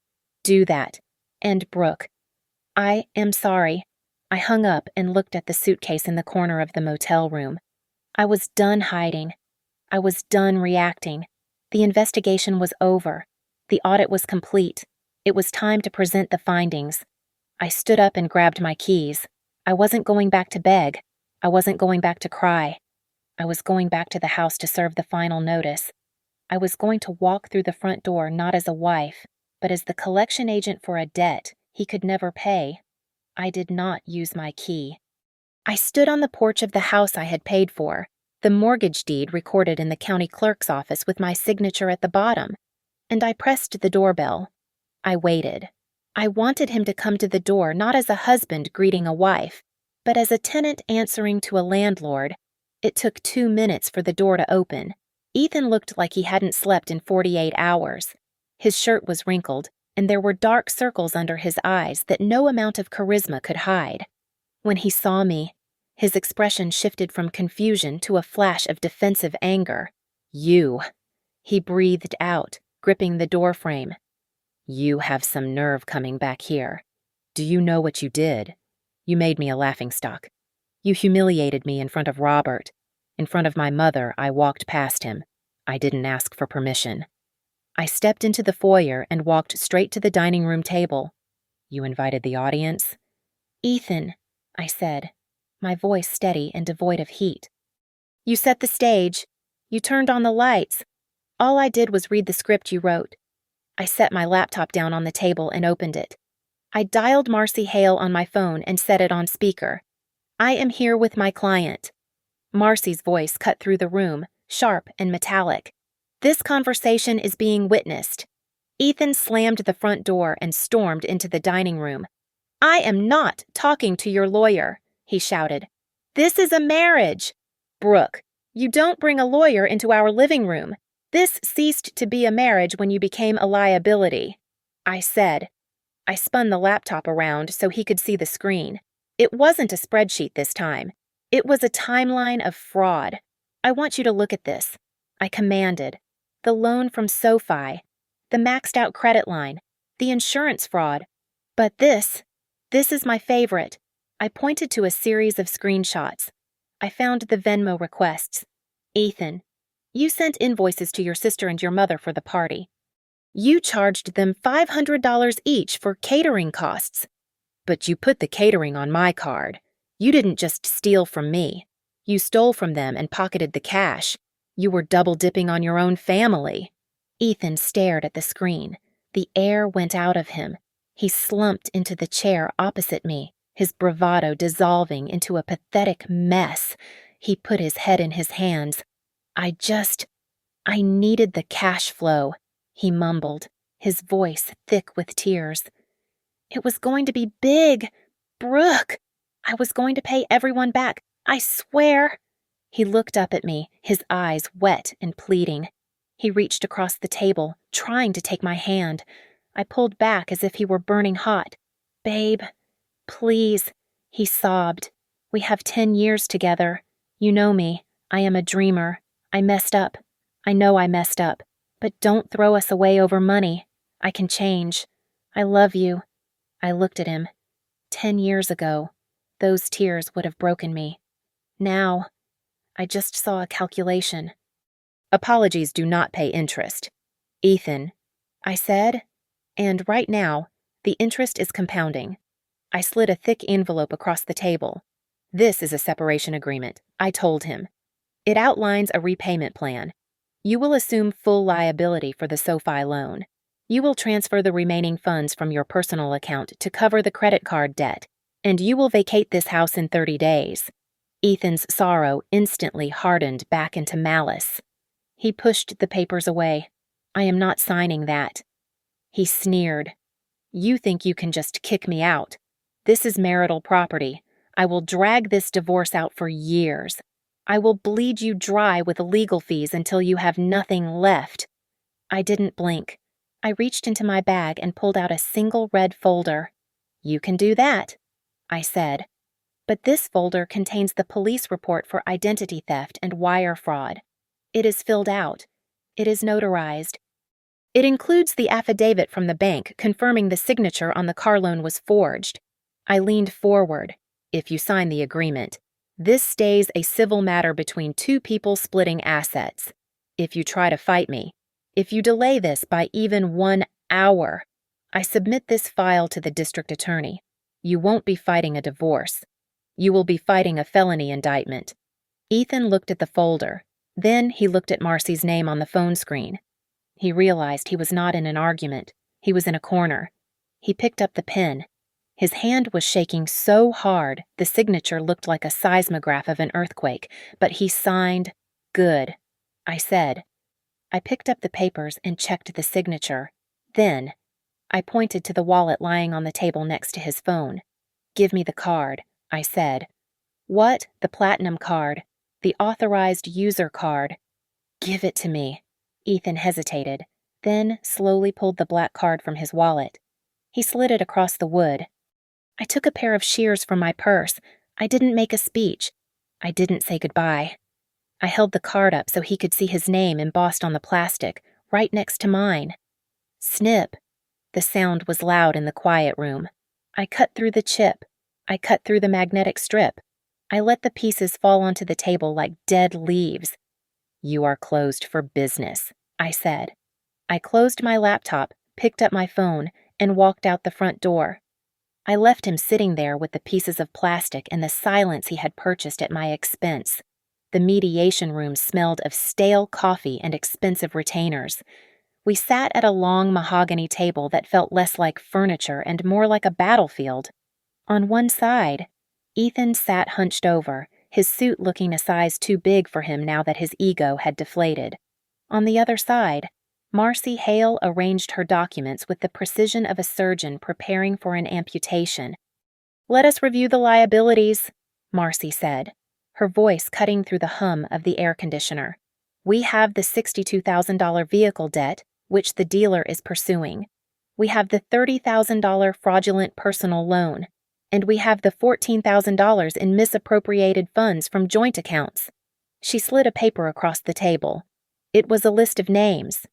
Speaker 1: Do that. And Brooke, I am sorry. I hung up and looked at the suitcase in the corner of the motel room. I was done hiding. I was done reacting. The investigation was over. The audit was complete. It was time to present the findings. I stood up and grabbed my keys. I wasn't going back to beg. I wasn't going back to cry. I was going back to the house to serve the final notice. I was going to walk through the front door not as a wife, but as the collection agent for a debt he could never pay. I did not use my key. I stood on the porch of the house I had paid for, the mortgage deed recorded in the county clerk's office with my signature at the bottom, and I pressed the doorbell. I waited. I wanted him to come to the door not as a husband greeting a wife, but as a tenant answering to a landlord. It took 2 minutes for the door to open. Ethan looked like he hadn't slept in 48 hours. His shirt was wrinkled, and there were dark circles under his eyes that no amount of charisma could hide. When he saw me, his expression shifted from confusion to a flash of defensive anger. You, he breathed out, gripping the doorframe. You have some nerve coming back here. Do you know what you did? You made me a laughingstock. You humiliated me in front of Robert. In front of my mother, I walked past him. I didn't ask for permission. I stepped into the foyer and walked straight to the dining room table. You invited the audience? Ethan, I said, my voice steady and devoid of heat. You set the stage. You turned on the lights. All I did was read the script you wrote. I set my laptop down on the table and opened it. I dialed Marcy Hale on my phone and set it on speaker. I am here with my client. Marcy's voice cut through the room, sharp and metallic. This conversation is being witnessed. Ethan slammed the front door and stormed into the dining room. I am not talking to your lawyer, he shouted. This is a marriage. Brooke, you don't bring a lawyer into our living room. This ceased to be a marriage when you became a liability, I said. I spun the laptop around so he could see the screen. It wasn't a spreadsheet this time. It was a timeline of fraud. I want you to look at this, I commanded. The loan from SoFi, the maxed out credit line, the insurance fraud. But this is my favorite. I pointed to a series of screenshots. I found the Venmo requests. Ethan, you sent invoices to your sister and your mother for the party. You charged them $500 each for catering costs. But you put the catering on my card. You didn't just steal from me. You stole from them and pocketed the cash. You were double-dipping on your own family. Ethan stared at the screen. The air went out of him. He slumped into the chair opposite me, his bravado dissolving into a pathetic mess. He put his head in his hands. I needed the cash flow, he mumbled, his voice thick with tears. It was going to be big. Brooke, I was going to pay everyone back. I swear. He looked up at me, his eyes wet and pleading. He reached across the table, trying to take my hand. I pulled back as if he were burning hot. Babe, please, he sobbed. We have 10 years together. You know me. I am a dreamer. I messed up. I know I messed up. But don't throw us away over money. I can change. I love you. I looked at him. 10 years ago, those tears would have broken me. Now, I just saw a calculation. Apologies do not pay interest. Ethan, I said, and right now, the interest is compounding. I slid a thick envelope across the table. This is a separation agreement, I told him. It outlines a repayment plan. You will assume full liability for the SoFi loan. You will transfer the remaining funds from your personal account to cover the credit card debt, and you will vacate this house in 30 days. Ethan's sorrow instantly hardened back into malice. He pushed the papers away. I am not signing that. He sneered. You think you can just kick me out. This is marital property. I will drag this divorce out for years. I will bleed you dry with legal fees until you have nothing left. I didn't blink. I reached into my bag and pulled out a single red folder. You can do that, I said. But this folder contains the police report for identity theft and wire fraud. It is filled out. It is notarized. It includes the affidavit from the bank confirming the signature on the car loan was forged. I leaned forward. If you sign the agreement, this stays a civil matter between two people splitting assets. If you try to fight me, if you delay this by even 1 hour, I submit this file to the district attorney. You won't be fighting a divorce. You will be fighting a felony indictment. Ethan looked at the folder. Then he looked at Marcy's name on the phone screen. He realized he was not in an argument. He was in a corner. He picked up the pen. His hand was shaking so hard the signature looked like a seismograph of an earthquake, but he signed, "Good," I said. I picked up the papers and checked the signature. Then, I pointed to the wallet lying on the table next to his phone. "Give me the card," I said. "What? The platinum card. The authorized user card." "Give it to me." Ethan hesitated, then slowly pulled the black card from his wallet. He slid it across the wood. I took a pair of shears from my purse. I didn't make a speech. I didn't say goodbye. I held the card up so he could see his name embossed on the plastic, right next to mine. Snip. The sound was loud in the quiet room. I cut through the chip. I cut through the magnetic strip. I let the pieces fall onto the table like dead leaves. "You are closed for business," I said. I closed my laptop, picked up my phone, and walked out the front door. I left him sitting there with the pieces of plastic and the silence he had purchased at my expense. The mediation room smelled of stale coffee and expensive retainers. We sat at a long mahogany table that felt less like furniture and more like a battlefield. On one side, Ethan sat hunched over, his suit looking a size too big for him now that his ego had deflated. On the other side, Marcy Hale arranged her documents with the precision of a surgeon preparing for an amputation. "Let us review the liabilities," Marcy said, her voice cutting through the hum of the air conditioner. "We have the $62,000 vehicle debt, which the dealer is pursuing. We have the $30,000 fraudulent personal loan. And we have the $14,000 in misappropriated funds from joint accounts." She slid a paper across the table. It was a list of names.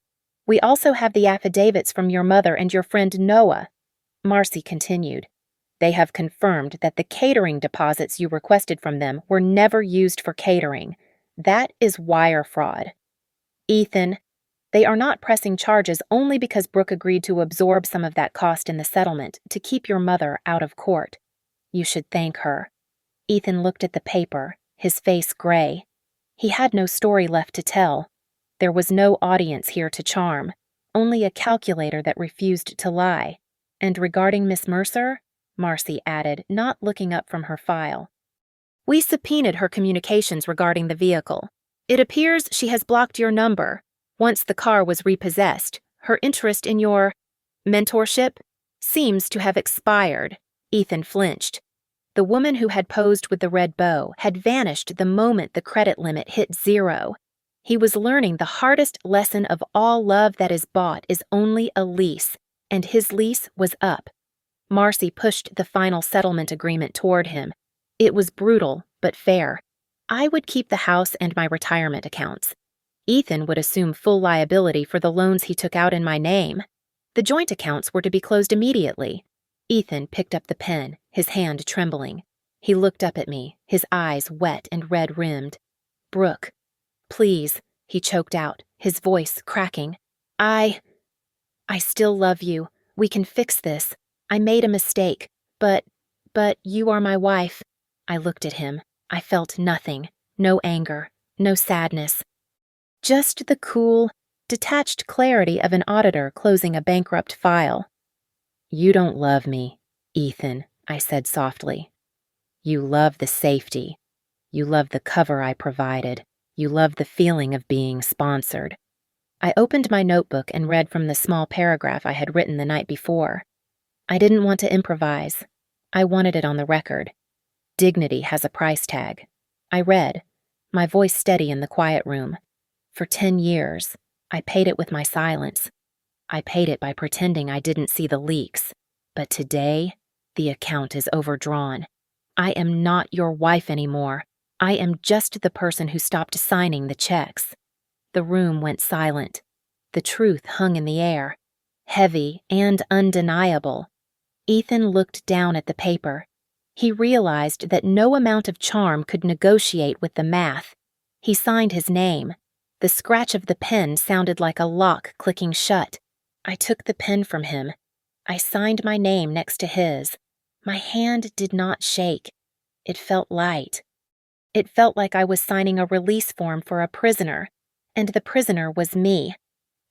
Speaker 1: "We also have the affidavits from your mother and your friend Noah." Marcy continued. "They have confirmed that the catering deposits you requested from them were never used for catering. That is wire fraud. Ethan, they are not pressing charges only because Brooke agreed to absorb some of that cost in the settlement to keep your mother out of court. You should thank her." Ethan looked at the paper, his face gray. He had no story left to tell. There was no audience here to charm, only a calculator that refused to lie. "And regarding Miss Mercer," Marcy added, not looking up from her file, "we subpoenaed her communications regarding the vehicle. It appears she has blocked your number. Once the car was repossessed, her interest in your mentorship seems to have expired." Ethan flinched. The woman who had posed with the red bow had vanished the moment the credit limit hit 0. He was learning the hardest lesson of all love that is bought is only a lease, and his lease was up. Marcy pushed the final settlement agreement toward him. It was brutal, but fair. I would keep the house and my retirement accounts. Ethan would assume full liability for the loans he took out in my name. The joint accounts were to be closed immediately. Ethan picked up the pen, his hand trembling. He looked up at me, his eyes wet and red-rimmed. "Brooke, please," he choked out, his voice cracking. I still love you. We can fix this. I made a mistake, but you are my wife." I looked at him. I felt nothing, no anger, no sadness. Just the cool, detached clarity of an auditor closing a bankrupt file. "You don't love me, Ethan," I said softly. "You love the safety. You love the cover I provided. You love the feeling of being sponsored." I opened my notebook and read from the small paragraph I had written the night before. I didn't want to improvise. I wanted it on the record. Dignity has a price tag. I read, my voice steady in the quiet room. For 10 years, I paid it with my silence. I paid it by pretending I didn't see the leaks. But today, the account is overdrawn. I am not your wife anymore. I am just the person who stopped signing the checks. The room went silent. The truth hung in the air, heavy and undeniable. Ethan looked down at the paper. He realized that no amount of charm could negotiate with the math. He signed his name. The scratch of the pen sounded like a lock clicking shut. I took the pen from him. I signed my name next to his. My hand did not shake. It felt light. It felt like I was signing a release form for a prisoner, and the prisoner was me.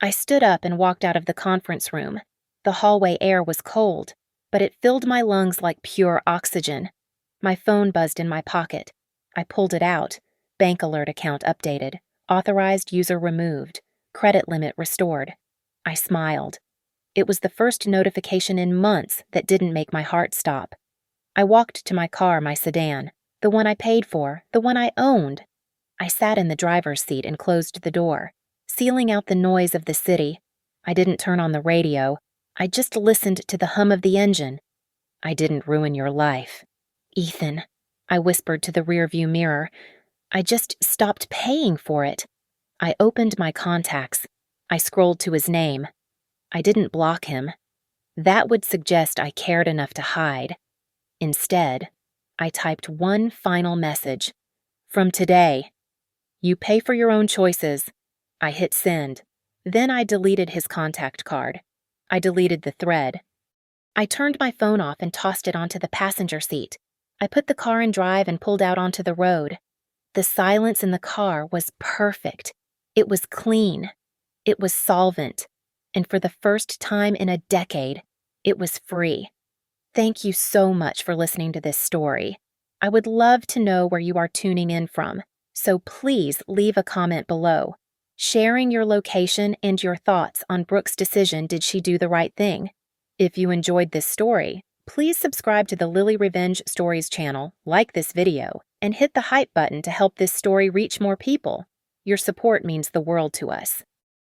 Speaker 1: I stood up and walked out of the conference room. The hallway air was cold, but it filled my lungs like pure oxygen. My phone buzzed in my pocket. I pulled it out. Bank alert account updated. Authorized user removed. Credit limit restored. I smiled. It was the first notification in months that didn't make my heart stop. I walked to my car, my sedan, the one I paid for, the one I owned. I sat in the driver's seat and closed the door, sealing out the noise of the city. I didn't turn on the radio. I just listened to the hum of the engine. I didn't ruin your life. Ethan, I whispered to the rearview mirror. I just stopped paying for it. I opened my contacts. I scrolled to his name. I didn't block him. That would suggest I cared enough to hide. Instead, I typed one final message. From today, you pay for your own choices. I hit send. Then I deleted his contact card. I deleted the thread. I turned my phone off and tossed it onto the passenger seat. I put the car in drive and pulled out onto the road. The silence in the car was perfect. It was clean. It was solvent. And for the first time in a decade, it was free. Thank you so much for listening to this story. I would love to know where you are tuning in from, so please leave a comment below, sharing your location and your thoughts on Brooke's decision. Did she do the right thing? If you enjoyed this story, please subscribe to the Lily Revenge Stories channel, like this video, and hit the hype button to help this story reach more people. Your support means the world to us.